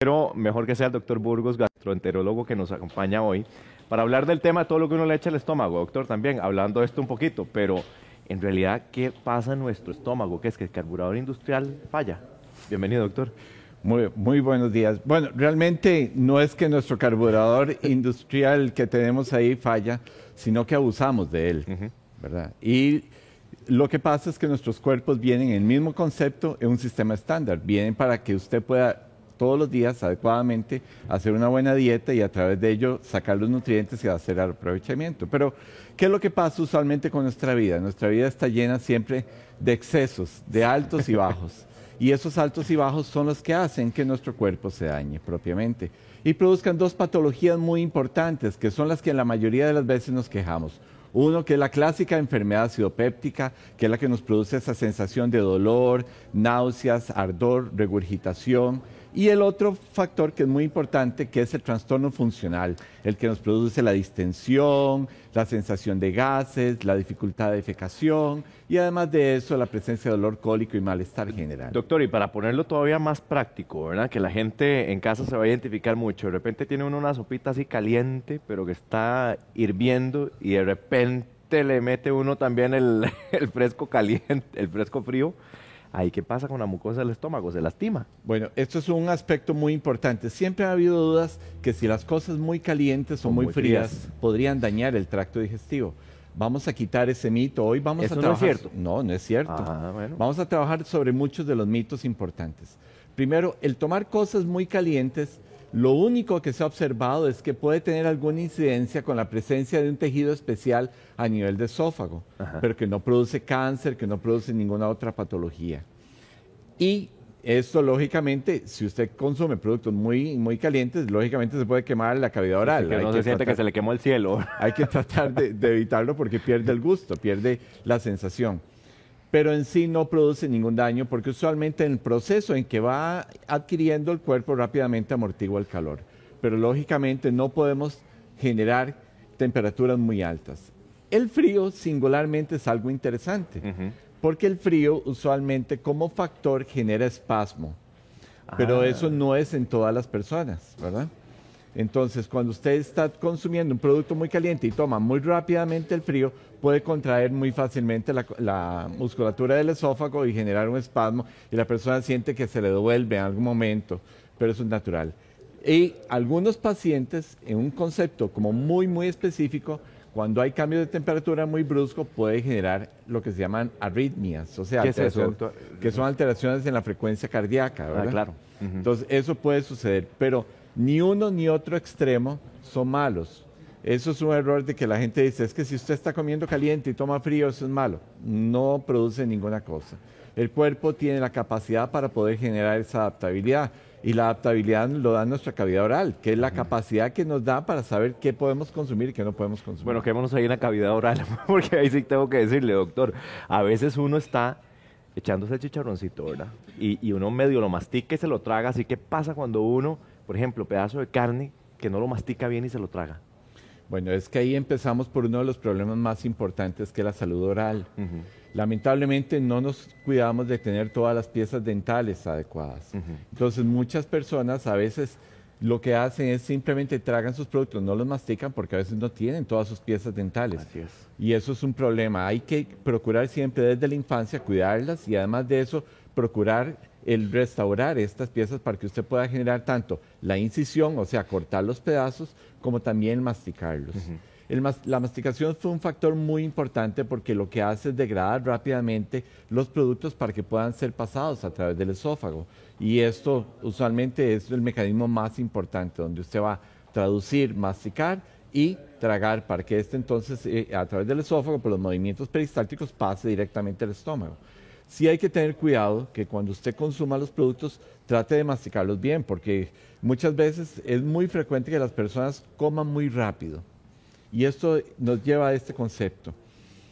Pero mejor que sea el doctor Burgos, gastroenterólogo, que nos acompaña hoy para hablar del tema de todo lo que uno le echa al estómago. Doctor, también hablando de esto un poquito, pero en realidad, ¿qué pasa en nuestro estómago? ¿Qué es que el carburador industrial falla? Bienvenido, doctor. Muy buenos días. Bueno, realmente no es que nuestro carburador industrial que tenemos ahí falla, sino que abusamos de él, ¿verdad? Y lo que pasa es que nuestros cuerpos vienen en el mismo concepto en un sistema estándar. Vienen para que usted pueda todos los días adecuadamente hacer una buena dieta y a través de ello sacar los nutrientes y hacer el aprovechamiento. Pero, ¿qué es lo que pasa usualmente con nuestra vida? Nuestra vida está llena siempre de excesos, de altos y bajos. Y esos altos y bajos son los que hacen que nuestro cuerpo se dañe propiamente y produzcan dos patologías muy importantes, que son las que la mayoría de las veces nos quejamos. Uno, que es la clásica enfermedad acidopéptica, que es la que nos produce esa sensación de dolor, náuseas, ardor, regurgitación. Y el otro factor que es muy importante, que es el trastorno funcional, el que nos produce la distensión, la sensación de gases, la dificultad de defecación y además de eso la presencia de dolor cólico y malestar general. Doctor, y para ponerlo todavía más práctico, ¿verdad? Que la gente en casa se va a identificar mucho. De repente tiene uno una sopita así caliente, pero que está hirviendo y de repente le mete uno también el fresco caliente, el fresco frío. Ahí, ¿qué pasa con la mucosa del estómago? ¿Se lastima? Bueno, esto es un aspecto muy importante. Siempre ha habido dudas que si las cosas muy calientes o muy frías podrían dañar el tracto digestivo. Vamos a quitar ese mito. Hoy vamos a trabajar... ¿Eso no es cierto? No, no es cierto. Bueno. Vamos a trabajar sobre muchos de los mitos importantes. Primero, el tomar cosas muy calientes, lo único que se ha observado es que puede tener alguna incidencia con la presencia de un tejido especial a nivel de esófago, pero que no produce cáncer, que no produce ninguna otra patología. Y esto, lógicamente, si usted consume productos muy calientes, lógicamente se puede quemar la cavidad oral. Que no se siente que se le quemó el cielo. Hay que tratar de evitarlo porque pierde el gusto, pierde la sensación. Pero en sí no produce ningún daño porque usualmente en el proceso en que va adquiriendo el cuerpo rápidamente amortigua el calor. Pero lógicamente no podemos generar temperaturas muy altas. El frío singularmente es algo interesante porque el frío usualmente como factor genera espasmo. Pero eso no es en todas las personas, ¿verdad? Entonces, cuando usted está consumiendo un producto muy caliente y toma muy rápidamente el frío, puede contraer muy fácilmente la musculatura del esófago y generar un espasmo y la persona siente que se le devuelve en algún momento, pero eso es natural. Y algunos pacientes, en un concepto como muy específico, cuando hay cambio de temperatura muy brusco, puede generar lo que se llaman arritmias, o sea, ¿qué es eso? que son alteraciones en la frecuencia cardíaca, ¿verdad? Claro. Entonces, eso puede suceder, pero ni uno ni otro extremo son malos. Eso es un error de que la gente dice, es que si usted está comiendo caliente y toma frío, eso es malo. No produce ninguna cosa. El cuerpo tiene la capacidad para poder generar esa adaptabilidad y la adaptabilidad lo da nuestra cavidad oral, que es la capacidad que nos da para saber qué podemos consumir y qué no podemos consumir. Bueno, quedémonos ahí en la cavidad oral, porque ahí sí tengo que decirle, doctor, a veces uno está echándose el chicharroncito, ¿verdad? Y uno medio lo mastica y se lo traga, así que pasa cuando uno, por ejemplo, pedazo de carne que no lo mastica bien y se lo traga. Bueno, es que ahí empezamos por uno de los problemas más importantes, que es la salud oral. Lamentablemente no nos cuidamos de tener todas las piezas dentales adecuadas. Entonces muchas personas a veces lo que hacen es simplemente tragan sus productos, no los mastican porque a veces no tienen todas sus piezas dentales. Así es. Y eso es un problema. Hay que procurar siempre desde la infancia cuidarlas y además de eso procurar el restaurar estas piezas para que usted pueda generar tanto la incisión, o sea, cortar los pedazos, como también masticarlos. La masticación fue un factor muy importante porque lo que hace es degradar rápidamente los productos para que puedan ser pasados a través del esófago. Y esto usualmente es el mecanismo más importante, donde usted va a traducir, masticar y tragar para que entonces a través del esófago, por los movimientos peristálticos, pase directamente al estómago. Sí hay que tener cuidado que cuando usted consuma los productos trate de masticarlos bien, porque muchas veces es muy frecuente que las personas coman muy rápido. Y esto nos lleva a este concepto.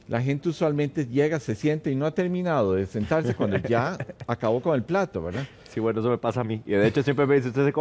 La gente usualmente llega, se siente y no ha terminado de sentarse cuando ya acabó con el plato, ¿verdad? Sí, bueno, eso me pasa a mí. Y de hecho siempre me dicen, usted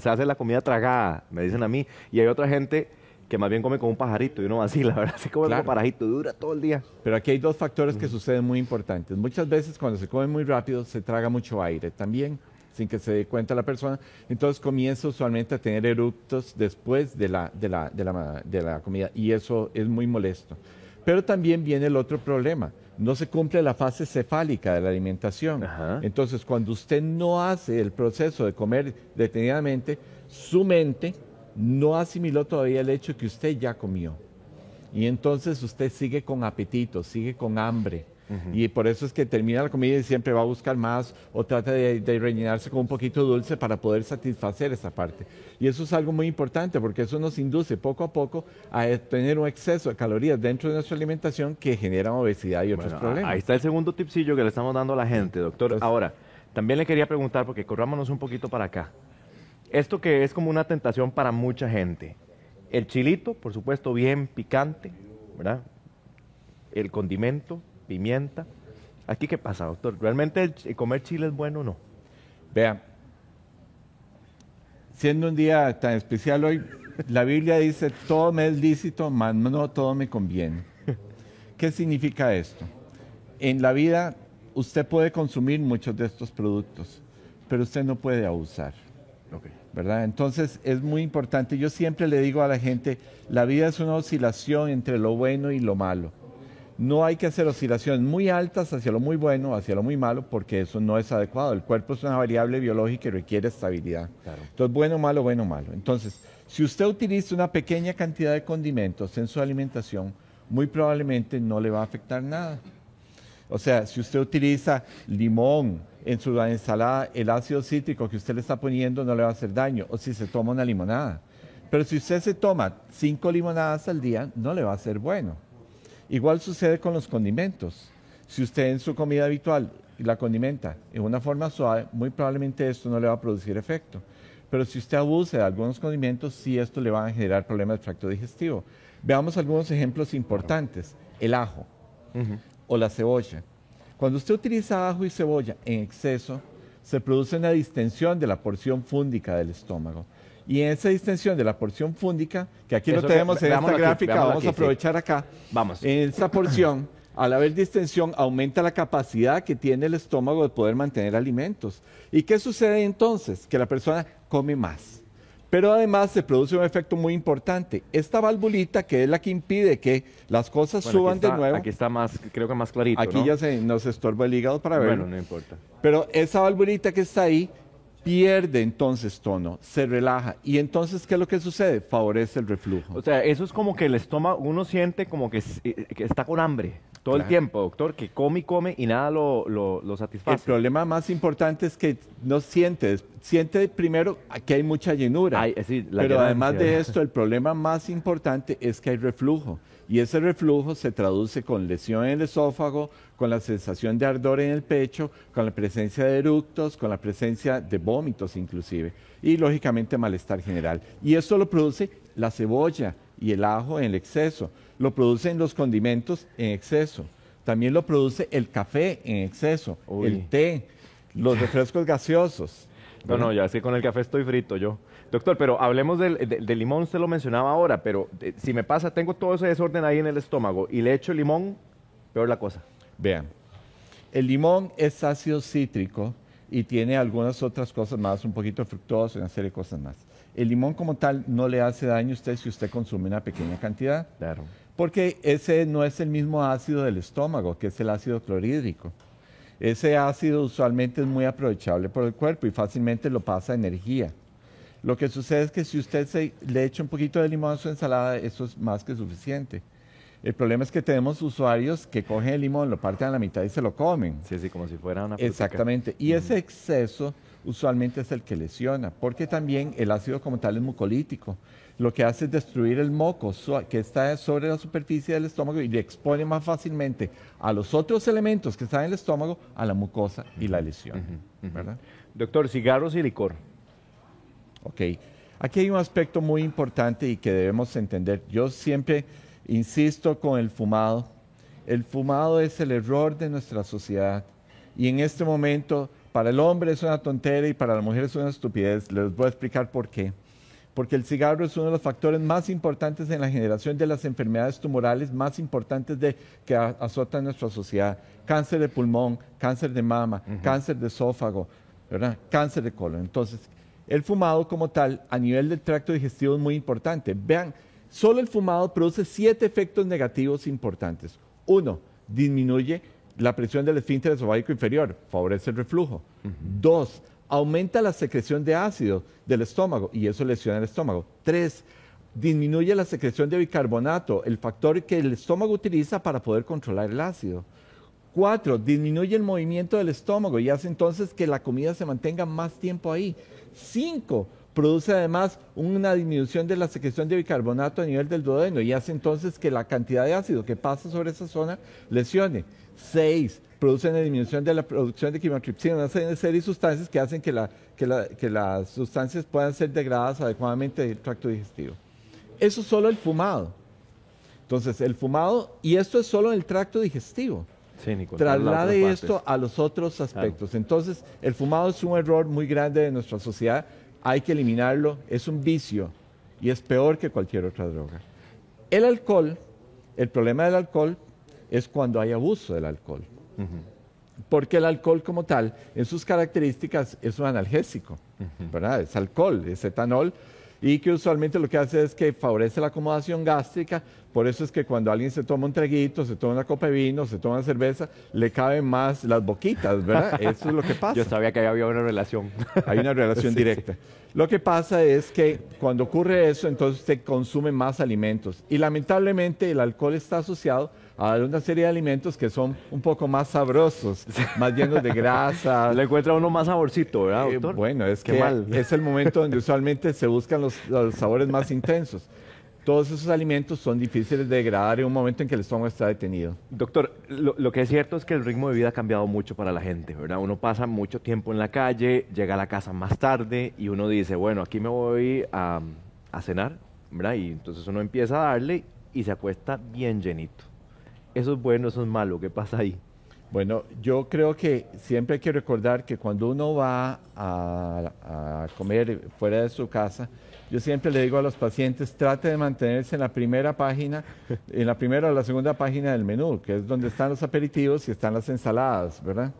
se hace la comida tragada, me dicen a mí. Y hay otra gente que más bien come como un pajarito y uno vacila, ¿verdad? Se come como pajarito, dura todo el día. Pero aquí hay dos factores que suceden muy importantes. Muchas veces cuando se come muy rápido se traga mucho aire también. sin que se dé cuenta la persona. Entonces comienza usualmente a tener eructos después de la comida y eso es muy molesto. Pero también viene el otro problema. No se cumple la fase cefálica de la alimentación. Ajá. Entonces, cuando usted no hace el proceso de comer detenidamente, su mente no asimiló todavía el hecho que usted ya comió. Y entonces usted sigue con apetito, sigue con hambre. Y por eso es que termina la comida y siempre va a buscar más o trata de rellenarse con un poquito de dulce para poder satisfacer esa parte. Y eso es algo muy importante porque eso nos induce poco a poco a tener un exceso de calorías dentro de nuestra alimentación que genera obesidad y otros problemas. Ahí está el segundo tipsillo que le estamos dando a la gente, doctor. Entonces, ahora, también le quería preguntar, porque corrámonos un poquito para acá. Esto que es como una tentación para mucha gente. El chilito, por supuesto, bien picante, ¿verdad? El condimento, pimienta. ¿Aquí qué pasa, doctor? ¿Realmente comer chile es bueno o no? Vea, siendo un día tan especial hoy, la Biblia dice, todo me es lícito, mas no todo me conviene. ¿Qué significa esto? En la vida usted puede consumir muchos de estos productos, pero usted no puede abusar. Okay. ¿Verdad? Entonces es muy importante. Yo siempre le digo a la gente, la vida es una oscilación entre lo bueno y lo malo. No hay que hacer oscilaciones muy altas hacia lo muy bueno, hacia lo muy malo, porque eso no es adecuado. El cuerpo es una variable biológica y requiere estabilidad. Claro. Entonces, bueno, malo, bueno, malo. Entonces, si usted utiliza una pequeña cantidad de condimentos en su alimentación, muy probablemente no le va a afectar nada. O sea, si usted utiliza limón en su ensalada, el ácido cítrico que usted le está poniendo no le va a hacer daño, o si se toma una limonada. Pero si usted se toma 5 limonadas al día, no le va a ser bueno. Igual sucede con los condimentos. Si usted en su comida habitual la condimenta en una forma suave, muy probablemente esto no le va a producir efecto. Pero si usted abusa de algunos condimentos, sí esto le va a generar problemas de tracto digestivo. Veamos algunos ejemplos importantes. El ajo o la cebolla. Cuando usted utiliza ajo y cebolla en exceso, se produce una distensión de la porción fúndica del estómago. Y en esa distensión de la porción fúndica, que aquí lo tenemos en esta gráfica, vamos a aprovechar acá. Vamos. En esta porción, al haber distensión, aumenta la capacidad que tiene el estómago de poder mantener alimentos. ¿Y qué sucede entonces? Que la persona come más. Pero además se produce un efecto muy importante. Esta valvulita, que es la que impide que las cosas suban de nuevo. Aquí está más, creo que más clarito, Aquí ¿no? ya nos estorba el hígado para verlo. Bueno, no importa. Pero esa valvulita que está ahí pierde entonces tono, se relaja. Y entonces, ¿qué es lo que sucede? Favorece el reflujo. O sea, eso es como que el estómago, uno siente como que está con hambre todo el tiempo, doctor, que come y come y nada lo satisface. El problema más importante es que no siente primero que hay mucha llenura. Pero además de esto, el problema más importante es que hay reflujo. Y ese reflujo se traduce con lesión en el esófago, con la sensación de ardor en el pecho, con la presencia de eructos, con la presencia de vómitos inclusive. Y lógicamente malestar general. Y esto lo produce la cebolla y el ajo en el exceso. Lo producen los condimentos en exceso. También lo produce el café en exceso, el té, los refrescos gaseosos. No, ya sé, con el café estoy frito yo. Doctor, pero hablemos del limón, usted lo mencionaba ahora, pero si me pasa, tengo todo ese desorden ahí en el estómago y le echo limón, peor la cosa. Vean, el limón es ácido cítrico y tiene algunas otras cosas más, un poquito fructoso y una serie de cosas más. El limón como tal no le hace daño a usted si usted consume una pequeña cantidad. Claro. Porque ese no es el mismo ácido del estómago, que es el ácido clorhídrico. Ese ácido usualmente es muy aprovechable por el cuerpo y fácilmente lo pasa a energía. Lo que sucede es que si usted le echa un poquito de limón a su ensalada, eso es más que suficiente. El problema es que tenemos usuarios que cogen el limón, lo parten a la mitad y se lo comen. Sí, como si fuera una frutica. Exactamente. Y ese exceso usualmente es el que lesiona, porque también el ácido como tal es mucolítico. Lo que hace es destruir el moco que está sobre la superficie del estómago y le expone más fácilmente a los otros elementos que están en el estómago, a la mucosa y la lesión. ¿Verdad? Doctor, cigarros y licor. Ok. Aquí hay un aspecto muy importante y que debemos entender. Yo siempre insisto con el fumado. El fumado es el error de nuestra sociedad. Y en este momento, para el hombre es una tontera y para la mujer es una estupidez. Les voy a explicar por qué. Porque el cigarro es uno de los factores más importantes en la generación de las enfermedades tumorales más importantes que azotan nuestra sociedad. Cáncer de pulmón, cáncer de mama, cáncer de esófago, ¿verdad? Cáncer de colon. Entonces, el fumado como tal, a nivel del tracto digestivo es muy importante. Vean, solo el fumado produce 7 efectos negativos importantes. 1, disminuye la presión del esfínter esofágico inferior, favorece el reflujo. 2, aumenta la secreción de ácido del estómago y eso lesiona el estómago. 3, disminuye la secreción de bicarbonato, el factor que el estómago utiliza para poder controlar el ácido. 4, disminuye el movimiento del estómago y hace entonces que la comida se mantenga más tiempo ahí. 5, produce además una disminución de la secreción de bicarbonato a nivel del duodeno y hace entonces que la cantidad de ácido que pasa sobre esa zona lesione. 6, produce una disminución de la producción de quimotripsina, una serie de sustancias que hacen que las sustancias puedan ser degradadas adecuadamente del tracto digestivo. Eso es solo el fumado. Entonces, el fumado, y esto es solo en el tracto digestivo. Sí, ni Traslade esto a los otros aspectos. Claro. Entonces, el fumado es un error muy grande de nuestra sociedad. Hay que eliminarlo. Es un vicio y es peor que cualquier otra droga. El alcohol, el problema del alcohol es cuando hay abuso del alcohol. Porque el alcohol como tal, en sus características, es un analgésico, ¿verdad? Es alcohol, es etanol, y que usualmente lo que hace es que favorece la acomodación gástrica. Por eso es que cuando alguien se toma un traguito, se toma una copa de vino, se toma una cerveza, le caben más las boquitas, ¿verdad? Eso es lo que pasa. Yo sabía que había una relación. Hay una relación directa. Lo que pasa es que cuando ocurre eso, entonces usted consume más alimentos. Y lamentablemente el alcohol está asociado a una serie de alimentos que son un poco más sabrosos, más llenos de grasa. Le encuentra uno más saborcito, ¿verdad, doctor? Bueno, es que es el momento donde usualmente se buscan los sabores más intensos. Todos esos alimentos son difíciles de degradar en un momento en que el estómago está detenido. Doctor, lo que es cierto es que el ritmo de vida ha cambiado mucho para la gente, ¿verdad? Uno pasa mucho tiempo en la calle, llega a la casa más tarde y uno dice, bueno, aquí me voy a cenar, ¿verdad? Y entonces uno empieza a darle y se acuesta bien llenito. ¿Eso es bueno, eso es malo? ¿Qué pasa ahí? Bueno, yo creo que siempre hay que recordar que cuando uno va a comer fuera de su casa, yo siempre le digo a los pacientes, trate de mantenerse en la primera página, en la primera o la segunda página del menú, que es donde están los aperitivos y están las ensaladas, ¿verdad?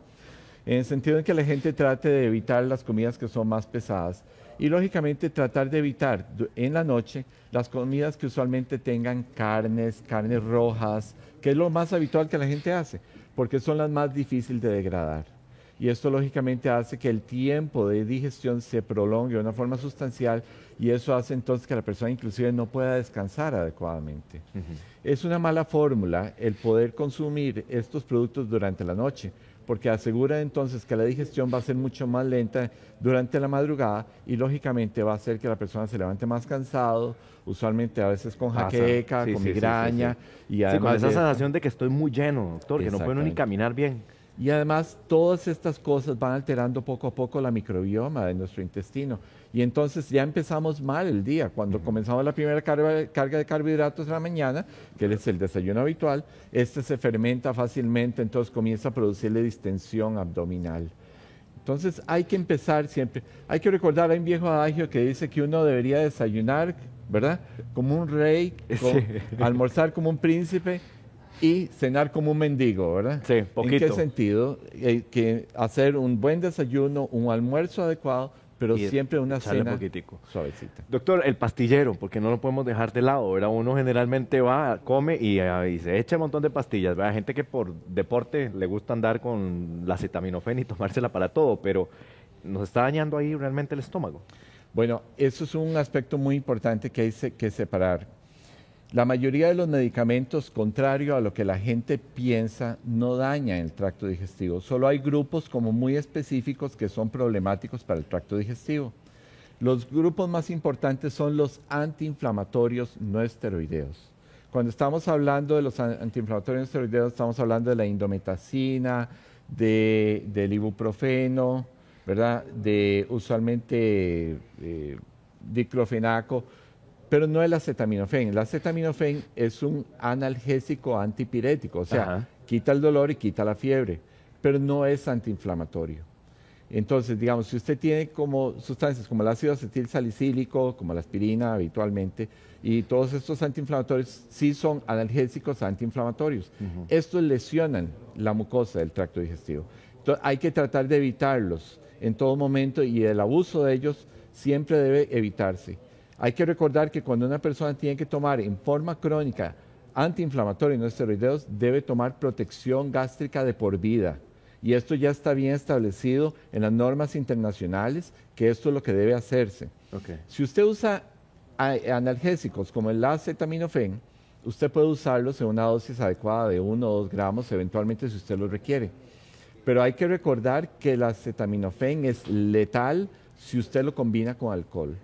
En el sentido de que la gente trate de evitar las comidas que son más pesadas y lógicamente tratar de evitar en la noche las comidas que usualmente tengan carnes rojas, que es lo más habitual que la gente hace, porque son las más difíciles de degradar. Y esto lógicamente hace que el tiempo de digestión se prolongue de una forma sustancial y eso hace entonces que la persona inclusive no pueda descansar adecuadamente. Es una mala fórmula el poder consumir estos productos durante la noche, porque asegura entonces que la digestión va a ser mucho más lenta durante la madrugada y lógicamente va a hacer que la persona se levante más cansado, usualmente a veces con jaqueca, con migraña. Y además con esa sensación de que estoy muy lleno, doctor, que no puedo ni caminar bien. Y además todas estas cosas van alterando poco a poco la microbioma de nuestro intestino. Y entonces ya empezamos mal el día. Cuando comenzamos la primera carga de carbohidratos en la mañana, que es el desayuno habitual, este se fermenta fácilmente, entonces comienza a producirle distensión abdominal. Entonces hay que empezar siempre. Hay que recordar, hay un viejo adagio que dice que uno debería desayunar, ¿verdad? Como un rey, almorzar como un príncipe y cenar como un mendigo, ¿verdad? Sí, poquito. ¿En qué sentido? Que hacer un buen desayuno, un almuerzo adecuado, pero siempre una cena suavecita. Doctor, el pastillero, porque no lo podemos dejar de lado, ¿verdad? Uno generalmente va, come y se echa un montón de pastillas, ¿verdad? Hay gente que por deporte le gusta andar con la acetaminofén y tomársela para todo, pero ¿nos está dañando ahí realmente el estómago? Bueno, eso es un aspecto muy importante que hay que separar. La mayoría de los medicamentos, contrario a lo que la gente piensa, no dañan el tracto digestivo. Solo hay grupos como muy específicos que son problemáticos para el tracto digestivo. Los grupos más importantes son los antiinflamatorios no esteroideos. Cuando estamos hablando de los antiinflamatorios no esteroideos, estamos hablando de la indometacina, del ibuprofeno, ¿verdad? De usualmente diclofenaco, pero no el acetaminofén. El acetaminofén es un analgésico antipirético, o sea, quita el dolor y quita la fiebre, pero no es antiinflamatorio. Entonces, digamos, si usted tiene como sustancias como el ácido acetil salicílico, como la aspirina habitualmente, y todos estos antiinflamatorios sí son analgésicos antiinflamatorios. Estos lesionan la mucosa del tracto digestivo. Hay que tratar de evitarlos en todo momento y el abuso de ellos siempre debe evitarse. Hay que recordar que cuando una persona tiene que tomar en forma crónica antiinflamatorio y no esteroideos, debe tomar protección gástrica de por vida. Y esto ya está bien establecido en las normas internacionales, que esto es lo que debe hacerse. Okay. Si usted usa analgésicos como el acetaminofén, usted puede usarlos en una dosis adecuada de 1 o 2 gramos, eventualmente si usted lo requiere. Pero hay que recordar que el acetaminofén es letal si usted lo combina con alcohol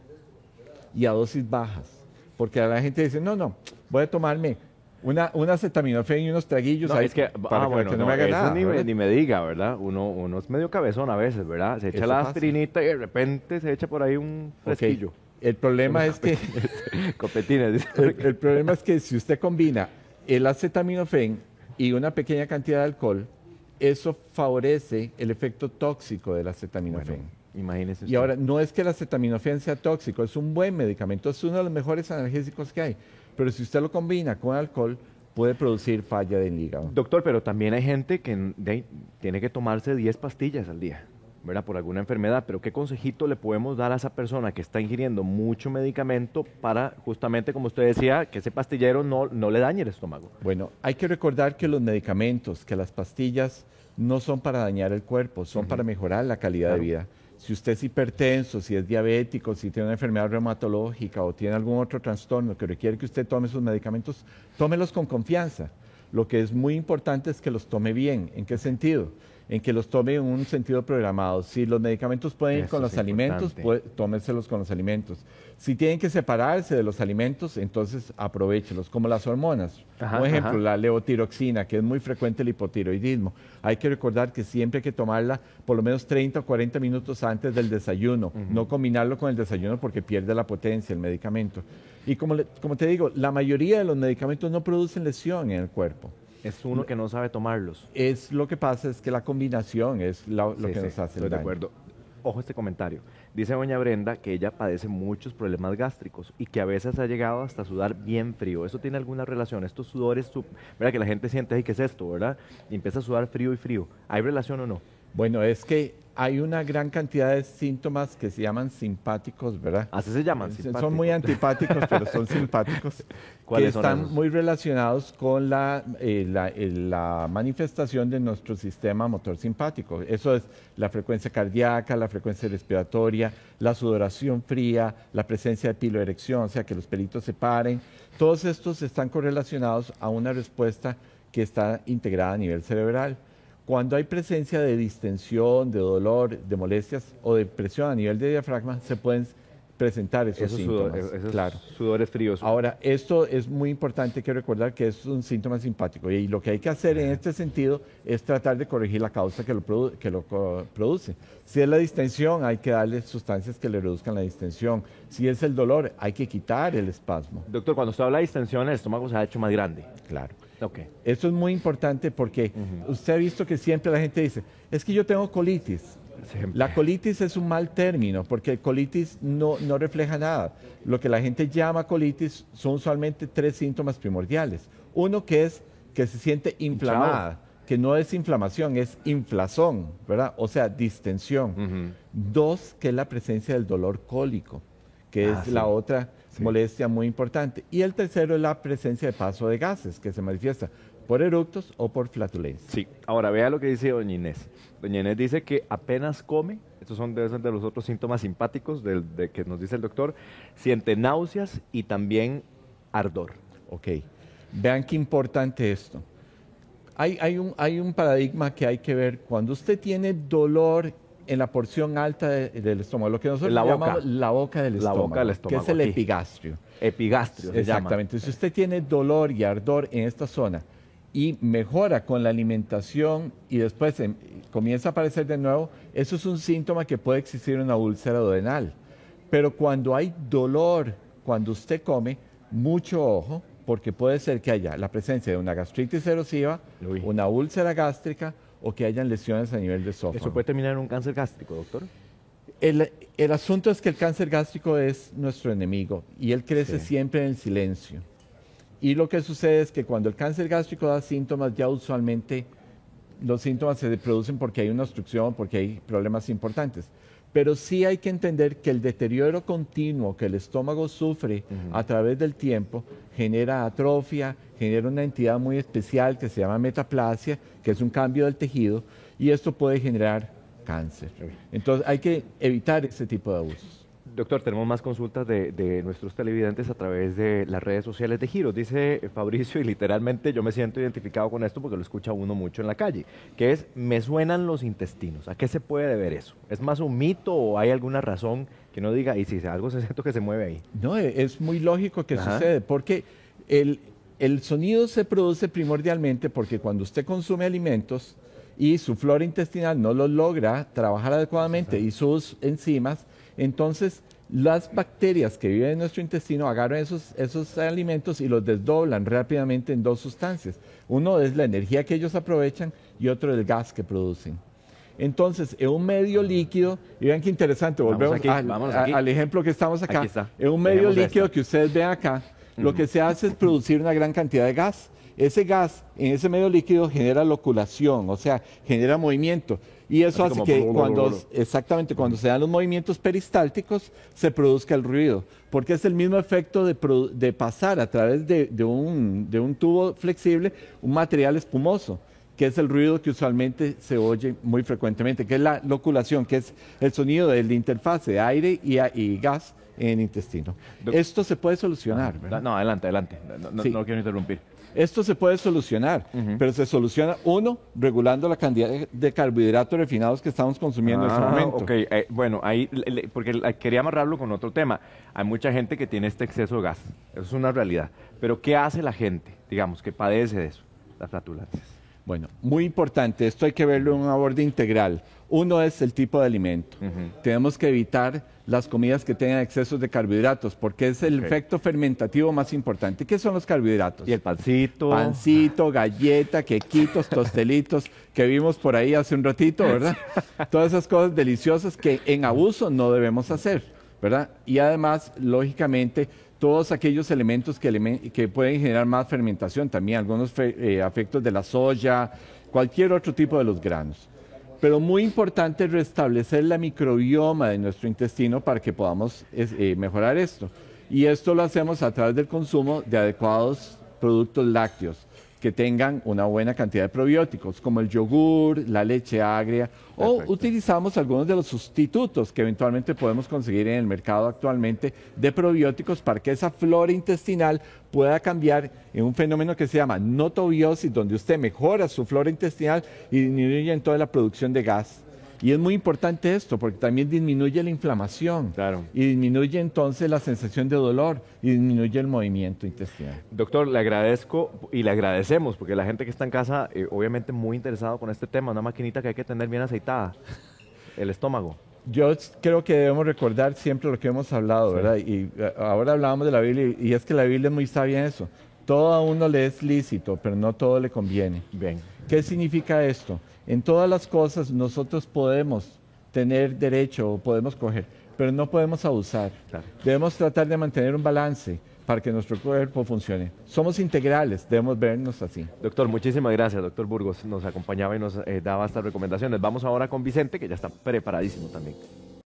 y a dosis bajas. Porque la gente dice, no, voy a tomarme un acetaminofén y unos traguillos ahí para que no me haga nada. Ni me diga, ¿verdad? Uno es medio cabezón a veces, ¿verdad? Se echa la aspirinita y de repente se echa por ahí un fresquillo. Okay. El problema es que copetines. El problema es que si usted combina el acetaminofén y una pequeña cantidad de alcohol, eso favorece el efecto tóxico del acetaminofén. Bueno, imagínese usted. Y ahora, no es que el acetaminofén sea tóxico, es un buen medicamento, es uno de los mejores analgésicos que hay. Pero si usted lo combina con alcohol, puede producir falla del hígado. Doctor, pero también hay gente que tiene que tomarse 10 pastillas al día, ¿verdad? Por alguna enfermedad. Pero ¿qué consejito le podemos dar a esa persona que está ingiriendo mucho medicamento para, justamente como usted decía, que ese pastillero no le dañe el estómago? Bueno, hay que recordar que los medicamentos, que las pastillas, no son para dañar el cuerpo, son para mejorar la calidad de vida. Si usted es hipertenso, si es diabético, si tiene una enfermedad reumatológica o tiene algún otro trastorno que requiere que usted tome sus medicamentos, tómelos con confianza. Lo que es muy importante es que los tome bien. ¿En qué sentido? En que los tome en un sentido programado. Si los medicamentos pueden ir con los alimentos, tómeselos con los alimentos. Si tienen que separarse de los alimentos, entonces aprovéchelos, como las hormonas. Por ejemplo, la levotiroxina, que es muy frecuente el hipotiroidismo. Hay que recordar que siempre hay que tomarla por lo menos 30 o 40 minutos antes del desayuno. No combinarlo con el desayuno porque pierde la potencia el medicamento. Y como te digo, la mayoría de los medicamentos no producen lesión en el cuerpo. Es uno que no sabe tomarlos. Lo que pasa es que la combinación es lo que nos hace el daño. De acuerdo. Ojo este comentario. Dice doña Brenda que ella padece muchos problemas gástricos y que a veces ha llegado hasta sudar bien frío. ¿Eso tiene alguna relación? Estos sudores, ¿verdad? Que la gente siente, ay, ¿qué es esto, verdad? Y empieza a sudar frío y frío. ¿Hay relación o no? Bueno, es que hay una gran cantidad de síntomas que se llaman simpáticos, ¿verdad? Así se llaman, simpáticos. Son muy antipáticos, pero son simpáticos. Que están muy relacionados con la manifestación de nuestro sistema motor simpático. Eso es la frecuencia cardíaca, la frecuencia respiratoria, la sudoración fría, la presencia de piloerección, o sea, que los pelitos se paren. Todos estos están correlacionados a una respuesta que está integrada a nivel cerebral. Cuando hay presencia de distensión, de dolor, de molestias o de presión a nivel de diafragma, se pueden presentar esos síntomas. Esos sudores fríos. Ahora, esto es muy importante que recordar que es un síntoma simpático y lo que hay que hacer en este sentido es tratar de corregir la causa que lo produce. Si es la distensión, hay que darle sustancias que le reduzcan la distensión. Si es el dolor, hay que quitar el espasmo. Doctor, cuando usted habla de distensión, el estómago se ha hecho más grande. Claro. Okay. Esto es muy importante porque usted ha visto que siempre la gente dice, es que yo tengo colitis. Siempre. La colitis es un mal término porque colitis no refleja nada. Lo que la gente llama colitis son usualmente 3 síntomas primordiales. Uno que es que se siente inflamada, que no es inflamación, es inflazón, ¿verdad? O sea, distensión. 2, que es la presencia del dolor cólico, que es la otra molestia muy importante. Y el tercero es la presencia de paso de gases, que se manifiesta por eructos o por flatulencia. Sí, ahora vea lo que dice doña Inés. Doña Inés dice que apenas come, estos deben ser de los otros síntomas simpáticos de que nos dice el doctor, siente náuseas y también ardor. Ok, vean qué importante esto. Hay un paradigma que hay que ver. Cuando usted tiene dolor en la porción alta del estómago, lo que nosotros llamamos la boca del estómago, que es el epigastrio. Epigastrio se Exactamente. llama. Si usted tiene dolor y ardor en esta zona y mejora con la alimentación y después comienza a aparecer de nuevo, eso es un síntoma que puede existir una úlcera duodenal. Pero cuando hay dolor, cuando usted come, mucho ojo, porque puede ser que haya la presencia de una gastritis erosiva, una úlcera gástrica, o que hayan lesiones a nivel de esófago. ¿Eso puede terminar en un cáncer gástrico, doctor? El asunto es que el cáncer gástrico es nuestro enemigo y él crece siempre en el silencio. Y lo que sucede es que cuando el cáncer gástrico da síntomas, ya usualmente los síntomas se producen porque hay una obstrucción, porque hay problemas importantes. Pero sí hay que entender que el deterioro continuo que el estómago sufre a través del tiempo genera atrofia, genera una entidad muy especial que se llama metaplasia, que es un cambio del tejido, y esto puede generar cáncer. Entonces hay que evitar ese tipo de abusos. Doctor, tenemos más consultas de nuestros televidentes a través de las redes sociales de Giros. Dice Fabricio, y literalmente yo me siento identificado con esto porque lo escucha uno mucho en la calle, que es, me suenan los intestinos. ¿A qué se puede deber eso? ¿Es más un mito o hay alguna razón que no diga, y si algo se siento que se mueve ahí? No, es muy lógico que sucede, porque el sonido se produce primordialmente porque cuando usted consume alimentos y su flora intestinal no los logra trabajar adecuadamente y sus enzimas, entonces las bacterias que viven en nuestro intestino agarran esos alimentos y los desdoblan rápidamente en dos sustancias. Uno es la energía que ellos aprovechan y otro el gas que producen. Entonces, en un medio líquido, y vean qué interesante, volvemos al ejemplo que estamos acá. En un medio líquido que ustedes ven acá, lo que se hace es producir una gran cantidad de gas. Ese gas en ese medio líquido genera loculación, o sea, genera movimiento. Y eso hace que cuando se dan los movimientos peristálticos, se produzca el ruido. Porque es el mismo efecto de pasar a través de un tubo flexible un material espumoso, que es el ruido que usualmente se oye muy frecuentemente, que es la loculación, que es el sonido de la interfase de aire y gas en el intestino. Esto se puede solucionar, ¿verdad? No, adelante. No quiero interrumpir. Esto se puede solucionar, pero se soluciona, uno, regulando la cantidad de carbohidratos refinados que estamos consumiendo en este momento. Ok, bueno, ahí, porque quería amarrarlo con otro tema. Hay mucha gente que tiene este exceso de gas, eso es una realidad. Pero ¿qué hace la gente, digamos, que padece de eso, las flatulencias? Bueno, muy importante, esto hay que verlo en un aborde integral. Uno es el tipo de alimento. Tenemos que evitar las comidas que tengan excesos de carbohidratos, porque es el efecto fermentativo más importante. ¿Qué son los carbohidratos? Y el pancito. Pancito, galleta, quequitos, tostelitos, que vimos por ahí hace un ratito, ¿verdad? Todas esas cosas deliciosas que en abuso no debemos hacer, ¿verdad? Y además, lógicamente, todos aquellos elementos que pueden generar más fermentación, también algunos efectos de la soya, cualquier otro tipo de los granos. Pero muy importante restablecer la microbioma de nuestro intestino para que podamos mejorar esto. Y esto lo hacemos a través del consumo de adecuados productos lácteos que tengan una buena cantidad de probióticos, como el yogur, la leche agria, o utilizamos algunos de los sustitutos que eventualmente podemos conseguir en el mercado actualmente de probióticos para que esa flora intestinal pueda cambiar en un fenómeno que se llama notobiosis, donde usted mejora su flora intestinal y disminuye en toda la producción de gas. Y es muy importante esto porque también disminuye la inflamación y disminuye entonces la sensación de dolor y disminuye el movimiento intestinal. Doctor, le agradezco y le agradecemos porque la gente que está en casa obviamente muy interesado con este tema, una maquinita que hay que tener bien aceitada, el estómago. Yo creo que debemos recordar siempre lo que hemos hablado, ¿verdad? Y ahora hablábamos de la Biblia y es que la Biblia es muy sabia en eso. Todo a uno le es lícito, pero no todo le conviene. Bien. ¿Qué significa esto? En todas las cosas nosotros podemos tener derecho o podemos coger, pero no podemos abusar. Debemos tratar de mantener un balance para que nuestro cuerpo funcione. Somos integrales, debemos vernos así. Doctor, muchísimas gracias. Doctor Burgos nos acompañaba y nos daba estas recomendaciones. Vamos ahora con Vicente, que ya está preparadísimo también.